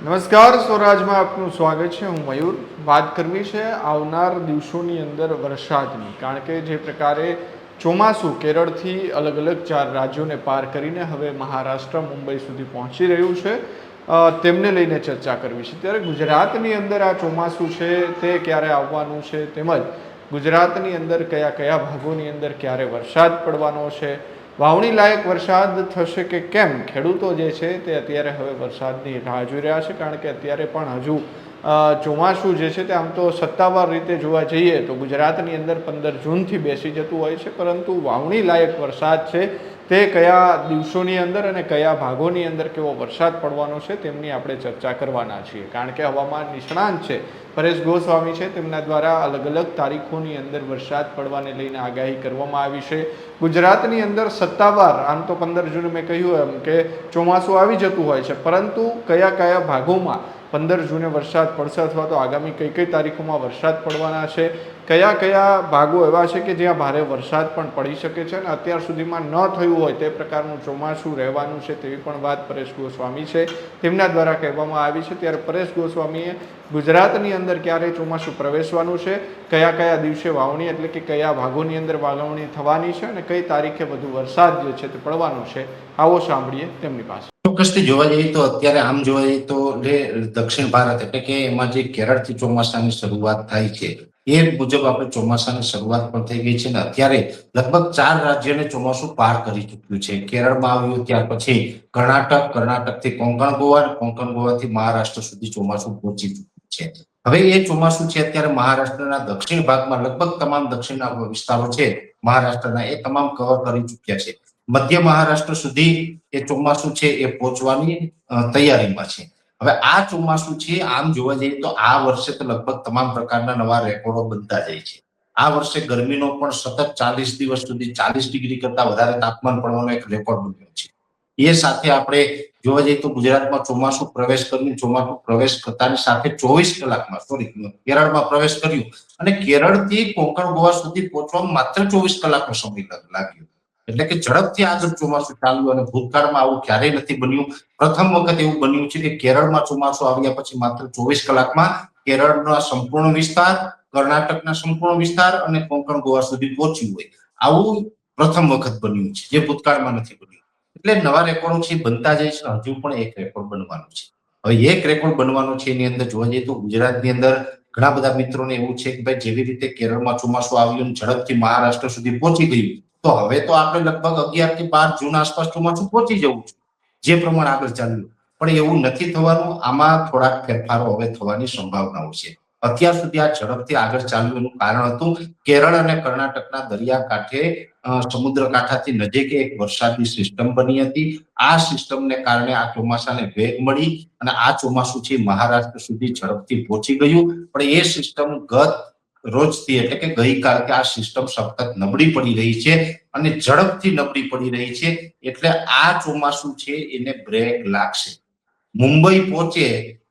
નમસ્કાર, સ્વરાજમાં આપનું સ્વાગત છે. હું મયુર. વાત કરવી છે આવનાર દિવસોની અંદર વરસાદની, કારણ કે જે પ્રકારે ચોમાસું કેરળથી અલગ અલગ 4 રાજ્યોને પાર કરીને હવે મહારાષ્ટ્ર મુંબઈ સુધી પહોંચી રહ્યું છે, તેમને લઈને ચર્ચા કરવી છે. ત્યારે ગુજરાતની અંદર આ ચોમાસું છે તે ક્યારે આવવાનું છે, તેમજ ગુજરાતની અંદર કયા કયા ભાગોની અંદર ક્યારે વરસાદ પડવાનો છે, વાવણી લાયક વરસાદ થશે કે કેમ, ખેડૂતો જે છે તે અત્યારે હવે વરસાદની રાહ જોઈ રહ્યા છે. કારણ કે અત્યારે પણ હજુ ચોમાસું જે છે તે આમ તો સત્તાવાર રીતે જોવા જઈએ તો ગુજરાતની અંદર 15 જૂનથી બેસી જતું હોય છે, પરંતુ વાવણી લાયક વરસાદ છે તે કયા દિવસોની અંદર અને કયા ભાગોની અંદર કેવો વરસાદ પડવાનો છે તેમની આપણે ચર્ચા કરવાના છીએ. કારણ કે હવામાન નિષ્ણાંત છે પરેશ ગોસ્વામી છે, તેમના દ્વારા અલગ અલગ તારીખોની અંદર વરસાદ પડવાને લઈને આગાહી કરવામાં આવી છે. ગુજરાતની અંદર સત્તાવાર આમ તો 15 જૂન મેં કહ્યું એમ કે ચોમાસું આવી જતું હોય છે, પરંતુ કયા કયા ભાગોમાં 15 જૂને વરસાદ પડશે અથવા તો આગામી કઈ કઈ તારીખોમાં વરસાદ પડવાના છે, કયા કયા ભાગો એવા છે કે જ્યાં ભારે વરસાદ પણ પડી શકે છે અને અત્યાર સુધીમાં ન થયું હોય તે પ્રકારનું ચોમાસું રહેવાનું છે, તેવી પણ વાત પરેશ ગોસ્વામી છે તેમના દ્વારા કહેવામાં આવી છે. ત્યારે પરેશ ગોસ્વામીએ ગુજરાતની અંદર ક્યારે ચોમાસું પ્રવેશવાનું છે, કયા કયા દિવસે વાવણી એટલે કે કયા ભાગોની અંદર વાવણી થવાની છે અને કઈ તારીખે વધુ વરસાદ જે છે તે પડવાનો છે, આવો સાંભળીએ તેમની પાસે. ચોક્કસથી જોવા જઈએ તો અત્યારે આમ જોવા જઈએ તો દક્ષિણ ભારત એટલે કે એમાં જે કેરળથી ચોમાસાની શરૂઆત થાય છે એ મુજબ આપણે ચોમાસાની શરૂઆત પણ થઈ ગઈ છે અને અત્યારે લગભગ 4 રાજ્યને ચોમાસું પાર કરી ચૂક્યું છે. કેરળમાં આવ્યું, ત્યાર પછી કર્ણાટકથી કોંકણ ગોવાથી મહારાષ્ટ્ર સુધી ચોમાસું પહોંચી ચૂક્યું છે. હવે એ ચોમાસું છે અત્યારે મહારાષ્ટ્રના દક્ષિણ ભાગમાં લગભગ તમામ દક્ષિણના વિસ્તારો છે મહારાષ્ટ્રના, એ તમામ કવર કરી ચૂક્યા છે. મધ્ય મહારાષ્ટ્ર સુધી એ ચોમાસું છે એ પહોંચવાની તૈયારીમાં છે. હવે આ ચોમાસું છે આમ જોવા જઈએ તો આ વર્ષે તો લગભગ તમામ પ્રકારના નવા રેકોર્ડો બનતા જાય છે. આ વર્ષે ગરમીનો પણ સતત 40 દિવસ સુધી 40 ડિગ્રી કરતા વધારે તાપમાન પડવાનો એક રેકોર્ડ બન્યો છે. એ સાથે આપણે જોવા જઈએ તો ગુજરાતમાં ચોમાસું પ્રવેશ કરતાની સાથે 24 કલાકમાં કેરળમાં પ્રવેશ કર્યું અને કેરળથી કોંકણ ગોવા સુધી પહોંચવામાં માત્ર 24 કલાકનો સમય લાગ્યો. એટલે કે ઝડપથી આગળ ચોમાસું ચાલ્યું અને ભૂતકાળમાં આવું ક્યારેય નથી બન્યું. પ્રથમ વખત એવું બન્યું છે કે કેરળમાં ચોમાસું આવ્યા પછી માત્ર 24 કલાકમાં કેરળના સંપૂર્ણ વિસ્તાર, કર્ણાટકના સંપૂર્ણ વિસ્તાર અને કોંકણ ગોવા સુધી પહોંચ્યું હોય, આવું પ્રથમ વખત બન્યું છે, જે ભૂતકાળમાં નથી બન્યું. એટલે નવા રેકોર્ડો છે બનતા જાય છે. હજુ પણ એક રેકોર્ડ બનવાનો છે. હવે એક રેકોર્ડ બનવાનો છે એની અંદર જોવા જઈએ તો ગુજરાતની અંદર ઘણા બધા મિત્રોને એવું છે કે ભાઈ જેવી રીતે કેરળમાં ચોમાસું આવ્યું ઝડપથી મહારાષ્ટ્ર સુધી પહોંચી ગયું, તો હવે તો આપણે લગભગ 11 થી 12 જૂન આસપાસ ચોમાસું પહોંચી જવું છે, જે પ્રમાણે આગળ ચાલ્યું. પણ એવું નથી થવાનું. આમાં થોડાક ફેરફારો હવે થવાની સંભાવનાઓ છે. અત્યાર સુધી આ ઝડપથી આગળ ચાલ્યું એનું કારણ હતું કેરળ અને કર્ણાટકના દરિયાકાંઠે સમુદ્ર કાંઠાથી નજીક એક વરસાદની સિસ્ટમ બની હતી. આ સિસ્ટમને કારણે આ ચોમાસાને વેગ મળી અને આ ચોમાસું છે મહારાષ્ટ્ર સુધી ઝડપથી પહોંચી ગયું. પણ એ સિસ્ટમ રોજથી એટલે કે ગઈકાલથી આ સિસ્ટમ સખત નબળી પડી રહી છે અને ઝડપથી નબળી પડી રહી છે. એટલે આ ચોમાસું છે એને બ્રેક લાગશે. મુંબઈ પહોંચે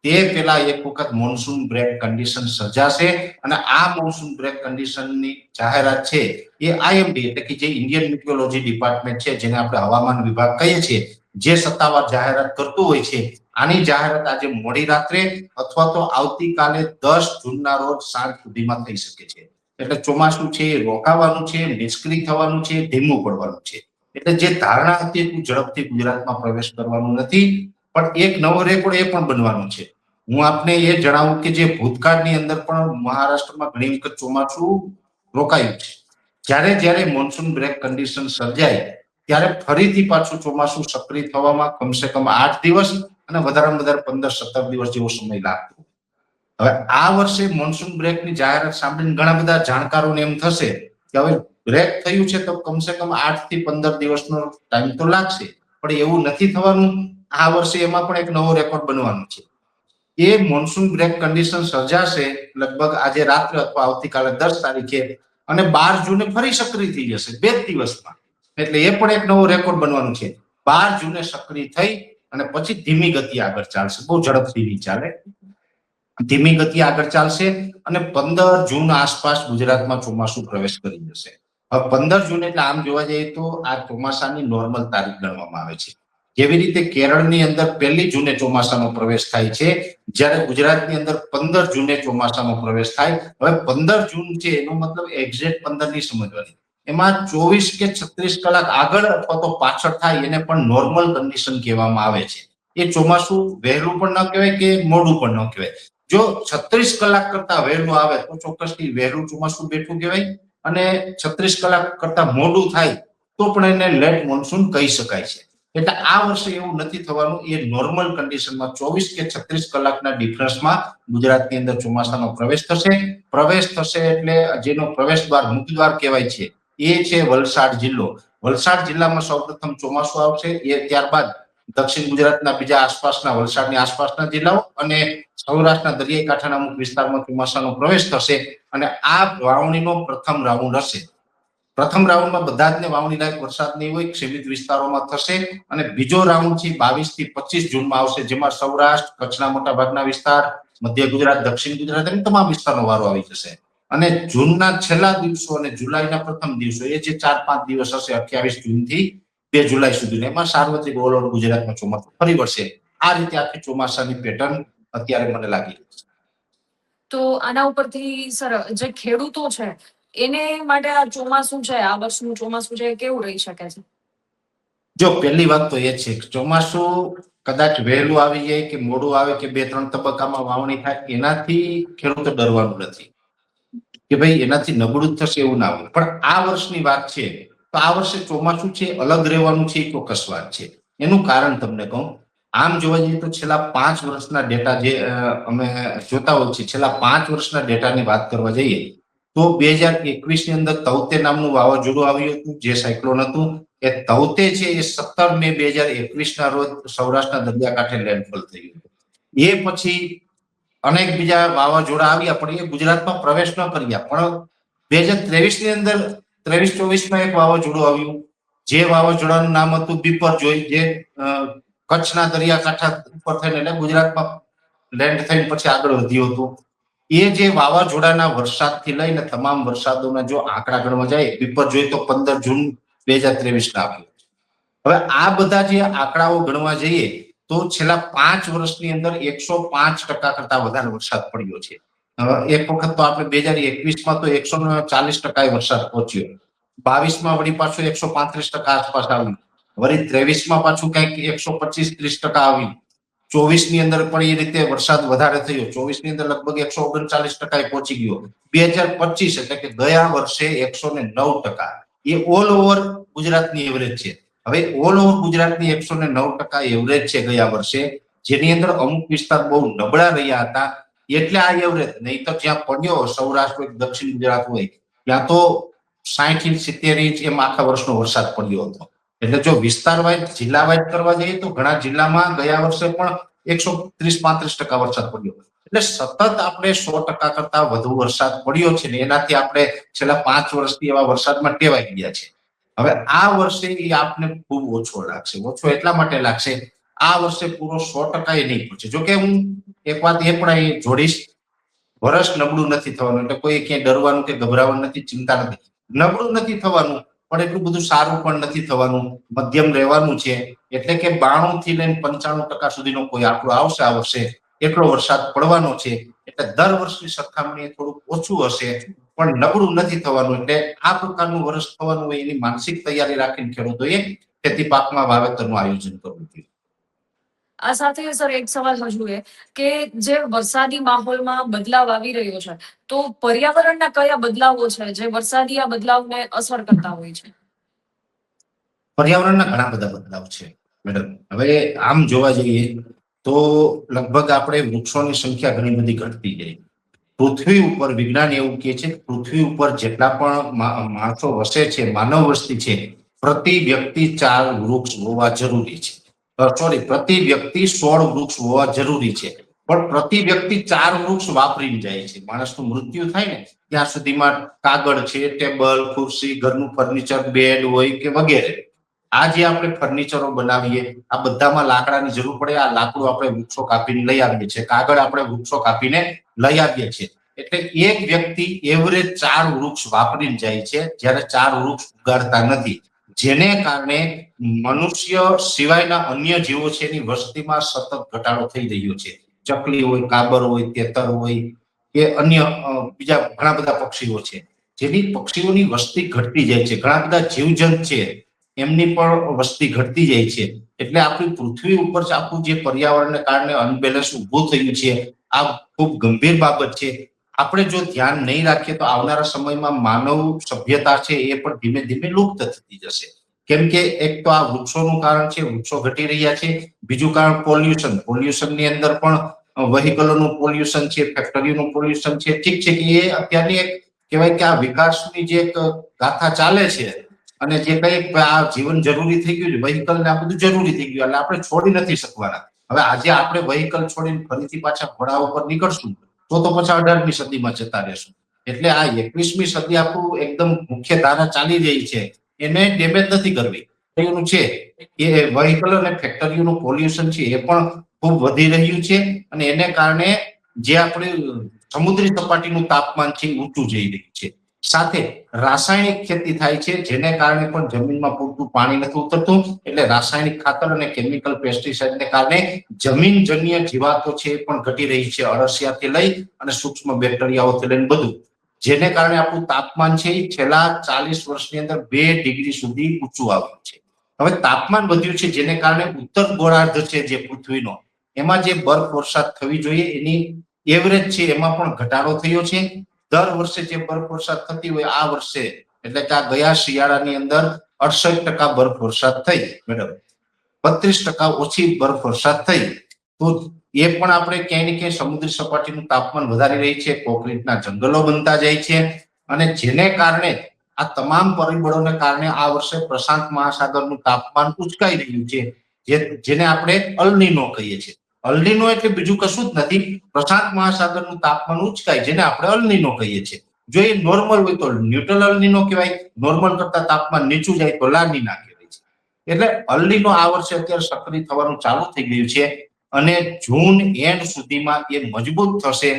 તે પેલા એક વખત મોન્સૂન બ્રેક કન્ડિશન સર્જાશે અને આ મોન્સૂન બ્રેક કન્ડિશનની જાહેરાત છે એ આઈએમડી એટલે કે જે ઇન્ડિયન મિટિયોલોજી ડિપાર્ટમેન્ટ છે, જેને આપણે હવામાન વિભાગ કહીએ છીએ, જે સત્તાવાર જાહેરાત કરતું હોય છે, આની જાહેરાત આજે મોડી રાત્રે અથવા તો આવતીકાલે 10 જૂનના રોજ સાંજ સુધીમાં થઈ શકે છે. એટલે ચોમાસું છે એ રોકાવાનું છે, નિષ્ક્રિય થવાનું છે, ધીમું પડવાનું છે. એટલે જે ધારણા હતી એટલું ઝડપથી ગુજરાતમાં પ્રવેશ કરવાનું નથી. પણ એક નવો રેકોર્ડ એ પણ બનવાનો છે. હું આપને એ જણાવું કે જે ભૂતકાળની અંદર પણ મહારાષ્ટ્રમાં ઘણી વખત ચોમાસું રોકાયું છે. જ્યારે મોન્સૂન બ્રેક કન્ડિશન સર્જાય ત્યારે ફરીથી પાછું ચોમાસું સક્રિય થવામાં કમસે કમ 8 દિવસ અને વધારેમાં વધારે 15-17 દિવસ જેવો સમય લાગતો. હવે આ વર્ષે મોન્સૂન બ્રેકની જાહેરાત સાંભળીને ઘણા બધા જાણકારોને એમ થશે કે હવે બ્રેક થયું છે તો કમસે કમ 8 થી 15 દિવસનો ટાઈમ તો લાગશે. પણ એવું નથી થવાનું. આ વર્ષે એમાં પણ એક નવો રેકોર્ડ બનવાનો છે. એ મોન્સૂન બ્રેક કન્ડિશન સર્જાશે લગભગ આજે રાત્રે અથવા આવતીકાલે 10 તારીખે અને 12 જૂને ફરી સક્રિય થઈ જશે 2 દિવસમાં. એટલે એ પણ એક નવો રેકોર્ડ બનવાનો છે. 12 જૂને સક્રિય થઈ અને પછી ધીમી ગતિ આગળ ચાલશે. બહુ ઝડપથી નહીં ચાલે, ધીમી ગતિ આગળ ચાલશે અને 15 જૂન આસપાસ ગુજરાતમાં ચોમાસું પ્રવેશ કરી જશે. હવે 15 જૂન એટલે આમ જોવા જઈએ તો આ ચોમાસાની નોર્મલ તારીખ ગણવામાં આવે છે. જેવી રીતે કેરળની અંદર 1 જૂને ચોમાસાનો પ્રવેશ થાય છે, જ્યારે ગુજરાતની અંદર 15 જૂને ચોમાસાનો પ્રવેશ થાય. હવે 15 જૂન છે એનો મતલબ એક્ઝેક્ટ 15 ની સમજવાની, એમાં 24 કે 36 કલાક આગળ અથવા તો પાછળ થાય એને પણ નોર્મલ કન્ડિશન કહેવામાં આવે છે. એ ચોમાસું વહેલું પણ ન કહેવાય કે મોડું પણ ન કહેવાય. જો 36 કલાક કરતા વહેલું આવે તો ચોક્કસથી વહેલું ચોમાસું બેઠું કહેવાય, અને 36 કલાક કરતા મોડું થાય તો પણ એને લેટ મોન્સૂન કહી શકાય છે. એટલે આ વર્ષે એવું નથી થવાનું, એ નોર્મલ કન્ડિશનમાં 24 કે 36 કલાકના ડિફરન્સમાં ગુજરાતની અંદર ચોમાસાનો પ્રવેશ થશે એટલે જેનો પ્રવેશ દ્વાર મુખ્ય દ્વાર કહેવાય છે એ છે વલસાડ જિલ્લો. વલસાડ જિલ્લામાં સૌપ્રથમ ચોમાસું આવશે, એ ત્યારબાદ દક્ષિણ ગુજરાતના બીજા આસપાસના વલસાડની આસપાસના જિલ્લાઓ અને સૌરાષ્ટ્રના દરિયાઈ કાંઠાના અમુક વિસ્તારમાં ચોમાસાનો પ્રવેશ થશે, અને આ વાવણીનો પ્રથમ રાઉન્ડ હશે. પ્રથમ રાઉન્ડમાં બધા જ ને વાવણી લાયક વરસાદ નહીં હોય, સીમિત વિસ્તારોમાં થશે, અને બીજો રાઉન્ડ છે 22 થી 25 જૂનમાં આવશે, જેમાં સૌરાષ્ટ્ર, કચ્છના મોટા ભાગના વિસ્તાર, મધ્ય ગુજરાત, દક્ષિણ ગુજરાત એમ તમામ વિસ્તારનો વારો આવી જશે. અને જૂનના છેલ્લા દિવસો અને જુલાઈના પ્રથમ દિવસો, એ જે 4-5 દિવસ હશે 28 જૂન થી 2 જુલાઈ સુધી, એમાં સાર્વત્રિક ઓલ ઓવર ગુજરાતમાં ચોમાસું ફરી વળશે. આ રીતે આખી ચોમાસાની પેટર્ન અત્યારે મને લાગી રહી છે. તો આના ઉપરથી સર જે ખેડૂતો છે એને માટે આ ચોમાસું છે, આ વર્ષનું ચોમાસું છે, કેવું રહી શકે છે? જો પહેલી વાત તો એ છે કે ચોમાસું કદાચ વહેલું આવી જાય કે મોડું આવે કે 2-3 તબક્કામાં વાવણી થાય, એનાથી ખેડૂતો ડરવાનું નથી કે ભાઈ એનાથી નબળું થશે એવું ના હોય. પણ આ વર્ષની વાત છે તો આ વર્ષે ચોમાસું છે અલગ રહેવાનું છે, એ ચોક્કસ વાત છે. એનું કારણ તમને કહું, આમ જોવા જઈએ તો છેલ્લા 5 વર્ષના ડેટા જે અમે જોતા હોય છે, છેલ્લા 5 વર્ષના ડેટાની વાત કરવા જઈએ તો 2021 ની અંદર તૌતે નામનું વાવાઝોડું આવ્યું હતું, જે સાયક્લોન હતું. એ તૌતે છે એ 17 મે 2021 ના રોજ સૌરાષ્ટ્રના દરિયાકાંઠે લેન્ડફોલ થયું. એ પછી અનેક બીજા વાવાઝોડા આવ્યા, પણ એ ગુજરાતમાં પ્રવેશ ન કર્યા. પણ 2023 ની અંદર 23-24 એક વાવાઝોડું આવ્યું, જે વાવાઝોડાનું નામ હતું બિપરજોય, જે કચ્છના દરિયાકાંઠા ઉપર થઈને એટલે ગુજરાતમાં લેન્ડ થઈને પછી આગળ વધ્યું હતું. એ જે વાવાઝોડાના વરસાદથી લઈને તમામ વરસાદોના જો આંકડા ગણવા જાય, બિપરજોય તો 15 જૂન 2023 ના આવ્યું. હવે આ બધા જે આંકડાઓ ગણવા જઈએ તો છેલ્લા 5 વર્ષની અંદર 105% કરતા વધારે વરસાદ પડ્યો છે. એક વખત તો આપણે 2021માં તો 140% વરસાદ પહોંચ્યો, 22માં વળી પાછું 135% આસપાસ આવ્યું, વળી 23માં પાછું કંઈક 125-30% આવ્યું, 24 ની અંદર પણ એ રીતે વરસાદ વધારે થયો, 24 ની અંદર લગભગ 139% પહોંચી ગયો, 2025 એટલે કે ગયા વર્ષે 109%. એ ઓલ ઓવર ગુજરાતની એવરેજ છે. હવે ઓલ ઓવર ગુજરાતની 109% એવરેજ છે ગયા વર્ષે, જેની અંદર અમુક વિસ્તાર બહુ નબળા રહ્યા હતા, એટલે આ એવરેજ. નહીં તો જ્યાં પડ્યો સૌરાષ્ટ્ર હોય, દક્ષિણ ગુજરાત હોય, ત્યાં તો 60 ઇંચ 70 ઇંચ એમ આખા વર્ષનો વરસાદ પડ્યો હતો. એટલે જો વિસ્તાર વાઇઝ જિલ્લા વાઇઝ કરવા જઈએ તો ઘણા જિલ્લામાં ગયા વર્ષે પણ 130-35% વરસાદ પડ્યો. એટલે સતત આપણે 100% કરતા વધુ વરસાદ પડ્યો છે ને એનાથી આપણે છેલ્લા 5 વર્ષથી એવા વરસાદમાં ટેવાઈ ગયા છે. હવે આ વર્ષે એ આપને ખૂબ ઓછો લાગશે. ઓછો એટલા માટે લાગશે, આ વર્ષે પૂરો 100% નહીં પહોંચે. જોકે હું એક વાત એ પણ અહીં જોડીશ, વર્ષ નબળું નથી થવાનું એટલે કોઈ ક્યાંય ડરવાનું કે ગભરાવાનું નથી, ચિંતા નથી. નબળું નથી થવાનું પણ એટલું બધું સારું પણ નથી થવાનું, મધ્યમ રહેવાનું છે. એટલે કે 92 થી લઈને 95% સુધીનો કોઈ આંકડો આવશે આ વર્ષે, એટલો વરસાદ પડવાનો છે. એટલે દર વર્ષની સરખામણીએ થોડુંક ઓછું હશે પણ નબળું નથી થવાનું. એટલે આ પ્રકારનું વર્ષ થવાનું હોય એની માનસિક તૈયારી રાખીને ખેડૂતોએ ખેતી પાકમાં વાવેતરનું આયોજન કરવું જોઈએ. આ સાથે સર એક સવાલ હજુ એ કે જે વરસાદી માહોલમાં બદલાવ આવી રહ્યો છે, તો પર્યાવરણના કયા બદલાવો છે જે વરસાદી આ બદલાવને અસર કરતા હોય છે? પર્યાવરણના ઘણા બધા બદલાવ છે મેડમ. હવે આમ જોવા જઈએ તો લગભગ આપણે વૃક્ષોની સંખ્યા ઘણી બધી ઘટતી જાય. પૃથ્વી ઉપર વિજ્ઞાન એવું કહે છે કે પૃથ્વી ઉપર જેટલા પણ માણસો વસે છે, માનવ વસ્તી છે, પ્રતિ વ્યક્તિ 4 વૃક્ષ હોવા જરૂરી છે. સોરી, પ્રતિ વ્યક્તિ 16 વૃક્ષ હોવા જરૂરી છે. પણ પ્રતિ વ્યક્તિ 4 વૃક્ષ વાપરીને જાય છે. માણસનું મૃત્યુ થાય ને ત્યાં સુધીમાં કાગળ છે, ટેબલ, ખુરશી, ઘરનું ફર્નિચર, બેડ હોય કે વગેરે, આ જે આપણે ફર્નિચરો બનાવીએ આ બધામાં લાકડાની જરૂર પડે. આ લાકડું આપણે વૃક્ષો કાપીને લઈ આવીએ છીએ, કાગળ આપણે વૃક્ષો કાપીને લઈ આવીએ છીએ. એટલે એક વ્યક્તિ એવરેજ 4 વૃક્ષ વાપરીને જાય છે, જ્યારે 4 વૃક્ષ ઉગાડતા નથી. જેને કારણે મનુષ્ય સિવાયના અન્ય જીવો છે એની વસ્તીમાં સતત ઘટાડો થઈ રહ્યો છે. ચકલી હોય, કાબર હોય, તેતર હોય કે અન્ય બીજા ઘણા બધા પક્ષીઓ છે, જેની પક્ષીઓની વસ્તી ઘટતી જાય છે. ઘણા બધા જીવજંત છે એમની પણ વસ્તી ઘટતી જાય છે. એટલે આપણી પૃથ્વી ઉપર આપણું જે પર્યાવરણને કારણે અનબેલેન્સ ઊભું થયું છે, આ ખૂબ ગંભીર બાબત છે. આપણે જો ધ્યાન નહીં રાખીએ તો આવનારા સમયમાં માનવ સભ્યતા છે એ પણ ધીમે ધીમે લુપ્ત થતી જશે. કેમ કે એક તો આ વૃક્ષોનું કારણ છે, વૃક્ષો ઘટી રહ્યા છે. બીજું કારણ પોલ્યુશનની અંદર પણ વ્હીકલોનું પોલ્યુશન છે, ફેક્ટરીનું પોલ્યુશન છે. ઠીક છે કે એ અત્યારની એક કહેવાય કે આ વિકાસની જે એક ગાથા ચાલે છે અને જે કઈ આ જીવન જરૂરી થઈ ગયું છે, વ્હીકલ ને આ બધું જરૂરી થઈ ગયું, એટલે આપણે છોડી નથી શકવાના. હવે આજે આપણે વ્હીકલ છોડીને ફરીથી પાછા ઘોડા ઉપર નીકળશું તો પછી 18મી સદીમાં જતા રહેશું. એટલે આ 21મી સદી આપણું એકદમ મુખ્ય ધારા ચાલી રહી છે એને ડેમેજ નથી કરવી. એનું છે એ વ્હીકલ અને ફેક્ટરીઓનું પોલ્યુશન છે એ પણ ખૂબ વધી રહ્યું છે અને એને કારણે જે આપણે સમુદ્રી સપાટીનું તાપમાન છે ઊંચું જઈ રહ્યું છે. સાથે રાસાયણિક ખેતી થાય છે જેને કારણે પણ જમીનમાં પૂરતું પાણી નથી ઉતરતું. એટલે રાસાયણિક ખાતર અને કેમિકલ પેસ્ટિસાઇડને કારણે જમીનજન્ય જીવાતો છે એ પણ ઘટી રહી છે, અળસિયાથી લઈ અને સૂક્ષ્મ બેક્ટેરિયાઓથી લઈને બધું. જેને કારણે આપણું તાપમાન છે એ છેલ્લા 40 વર્ષની અંદર 2 ડિગ્રી સુધી ઊંચું આવ્યું છે. હવે તાપમાન વધ્યું છે જેને કારણે ઉત્તર ગોળાર્ધ છે જે પૃથ્વીનો, એમાં જે બરફ વર્ષા થવી જોઈએ એની એવરેજ છે એમાં પણ ઘટાડો થયો છે. દર વર્ષે જે બરફ વર્ષા થતી હોય આ વર્ષે એટલે કે આ ગયા શિયાળાની અંદર 68% બરફ વર્ષા થઈ મેડમ, 32% ઓછી બરફ વર્ષા થઈ. તો એ પણ આપણે ક્યાંય ને ક્યાંય સમુદ્રી સપાટીનું તાપમાન વધારી રહી છે. કોન્ક્રીટના જંગલો બનતા જાય છે અને જેને કારણે આ તમામ પરિબળોને કારણે આ વર્ષે પ્રશાંત મહાસાગરનું તાપમાન ઉચકાઈ રહ્યું છે, જેને આપણે અલ્નીનો કહીએ છીએ. અલ્નીનો એટલે બીજું કશું જ નથી, પ્રશાંત મહાસાગરનું તાપમાન ઉચકાય જેને આપણે અલ્નીનો કહીએ છીએ. જો એ નોર્મલ હોય તો ન્યુટ્રલ અલ્નીનો કહેવાય, નોર્મલ કરતા તાપમાન નીચું જાય તો લાનીના કહેવાય છે. એટલે અલ્નીનો આ વર્ષે અત્યારે સક્રિય થવાનું ચાલુ થઈ ગયું છે અને જૂન એન્ડ સુધીમાં એ મજબૂત થશે.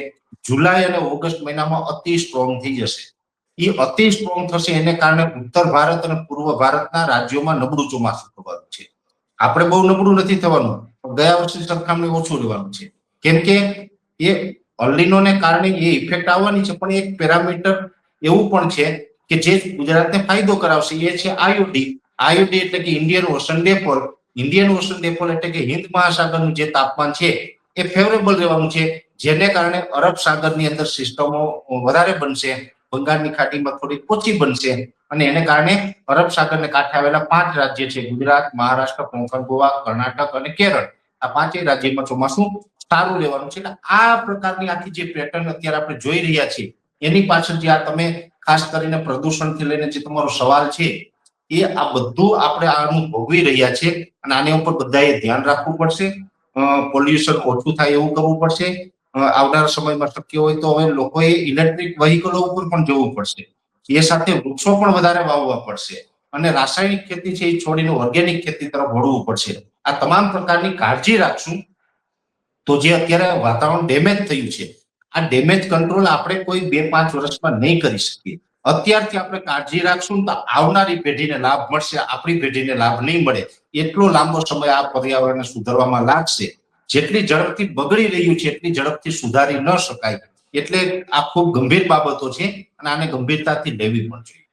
જુલાઈ અને ઓગસ્ટ મહિનામાં અતિ સ્ટ્રોંગ થઈ જશે. એ અતિ સ્ટ્રોંગ થશે એને કારણે ઉત્તર ભારત અને પૂર્વ ભારતના રાજ્યોમાં નબળું ચોમાસું થવાનું છે. આપણે બહુ નબળું નથી થવાનું, ગયા વર્ષની સરખામણી ઓછું રહેવાનું છે. કેમ કે એ અલ્નીનોને કારણે એ ઇફેક્ટ આવવાની છે, પણ એક પેરામીટર એવું પણ છે કે જે ગુજરાતને ફાયદો કરાવશે, એ છે આઈઓડી. આઈઓડી એટલે કે ઇન્ડિયન ઓશન ડેપોલ. ઇન્ડિયન ઓશન ડેપોલ એટલે કે હિન્દ મહાસાગરનું જે તાપમાન છે એ ફેવરેબલ રહેવાનું છે, જેને કારણે અરબ સાગરની અંદર સિસ્ટમો વધારે બનશે, બંગાળની ખાડીમાં થોડી ઓછી બનશે અને એને કારણે અરબ સાગરને કાંઠે આવેલા 5 રાજ્ય છે ગુજરાત, મહારાષ્ટ્ર, કોંકણ, ગોવા, કર્ણાટક અને કેરળ, આ 5 રાજ્યમાં ચોમાસું સારું રહેવાનું છે. એટલે આ પ્રકારની આખી જે પેટર્ન અત્યારે આપણે જોઈ રહ્યા છીએ એની પાછળ જે આ તમે ખાસ કરીને પ્રદૂષણથી લઈને જે તમારો સવાલ છે એ આ બધું આપણે આનું ભોગવી રહ્યા છે અને આની ઉપર બધાએ ધ્યાન રાખવું પડશે. પોલ્યુશન ઓછું થાય એવું કરવું પડશે. આવનારા સમયમાં શક્ય હોય તો હવે લોકોએ ઇલેક્ટ્રિક વ્હીકલો ઉપર પણ જવું પડશે. એ સાથે વૃક્ષો પણ વધારે વાવવા પડશે અને રાસાયણિક ખેતી છે એ છોડીને ઓર્ગેનિક ખેતી તરફ વળવું પડશે. આ તમામ પ્રકારની કાળજી રાખશું તો જે અત્યારે વાતાવરણ ડેમેજ થયું છે આ ડેમેજ કંટ્રોલ આપણે કોઈ 2-5 વર્ષમાં નહીં કરી શકીએ. અત્યારથી આપણે કાળજી રાખશું તો આવનારી પેઢીને લાભ મળશે, આપણી પેઢીને લાભ નહીં મળે. એટલો લાંબો સમય આ પર્યાવરણને સુધારવામાં લાગશે. જેટલી ઝડપથી બગડી રહ્યું છે એટલી ઝડપથી સુધારી ન શકાય. એટલે આ ખૂબ ગંભીર બાબતો છે અને આને ગંભીરતાથી લેવી પણ જોઈએ.